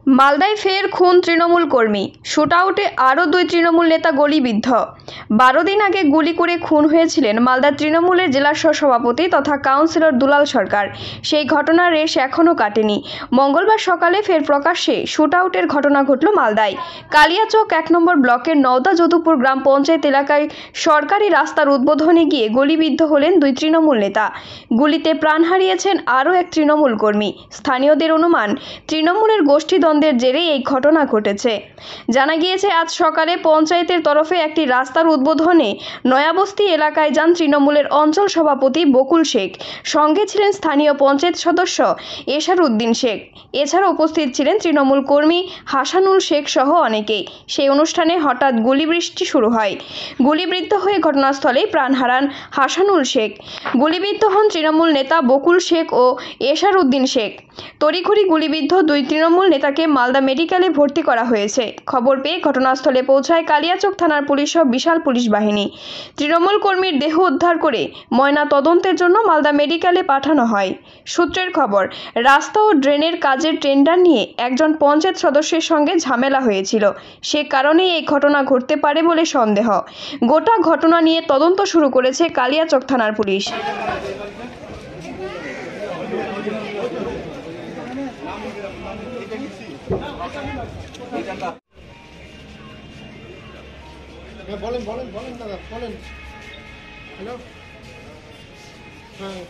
মালদায় ফের খুন তৃণমূল কর্মী, শুটআউটে আরও 2 তৃণমূল নেতা গুলিবিদ্ধ। 12 দিন আগে গুলি করে খুন হয়েছিলেন মালদার তৃণমূলের জেলা সহসভাপতি তথা কাউন্সিলর দুলাল সরকার। সেই ঘটনার রেশ এখনও কাটেনি। মঙ্গলবার সকালে ফের প্রকাশ্যে শুটআউটের ঘটনা ঘটল মালদায়। কালিয়াচক 1 নম্বর ব্লকের নওদা যদুপুর গ্রাম পঞ্চায়েত এলাকায় সরকারি রাস্তার উদ্বোধনে গিয়ে গুলিবিদ্ধ হলেন 2 তৃণমূল নেতা। গুলিতে প্রাণ হারিয়েছেন আরও এক তৃণমূল কর্মী। স্থানীয়দের অনুমান, তৃণমূলের গোষ্ঠীদ্বন্দ্বের জেরে এই ঘটনা ঘটেছে। জানা গিয়েছে, আজ সকালে পঞ্চায়েতের তরফে একটি রাস্তার উদ্বোধনে নয়াবস্তি এলাকায় যান তৃণমূলের অঞ্চল সভাপতি বকুল শেখ। সঙ্গে ছিলেন স্থানীয় পঞ্চায়েত সদস্য এশার উদ্দিন শেখ। এছাড়া উপস্থিত ছিলেন তৃণমূল কর্মী হাসানুল শেখ সহ অনেকেই। সেই অনুষ্ঠানে হঠাৎ গুলিবৃষ্টি শুরু হয়। গুলিবিদ্ধ হয়ে ঘটনাস্থলেই প্রাণ হারান হাসানুল শেখ। গুলিবিদ্ধ হন তৃণমূল নেতা বকুল শেখ ও এশার উদ্দিন শেখ। তড়িঘড়ি গুলিবিদ্ধ 2 তৃণমূল নেতাকে মালদা মেডিকেলে ভর্তি করা হয়েছে। খবর পেয়ে ঘটনাস্থলে পৌঁছায় কালিয়াচক থানার পুলিশ সহ বিশাল পুলিশ বাহিনী। তৃণমূল কর্মীর দেহ উদ্ধার করে ময়না তদন্তের জন্য মালদা মেডিকেলে পাঠানো হয়। সূত্রের খবর, রাস্তা ও ড্রেনের কাজের টেন্ডার নিয়ে একজন পঞ্চায়েত সদস্যের সঙ্গে ঝামেলা হয়েছিল। সে কারণেই এই ঘটনা ঘটতে পারে বলে সন্দেহ। গোটা ঘটনা নিয়ে তদন্ত শুরু করেছে কালিয়াচক থানার পুলিশ। বলেন দাদা, বলেন। হ্যালো, হ্যাঁ।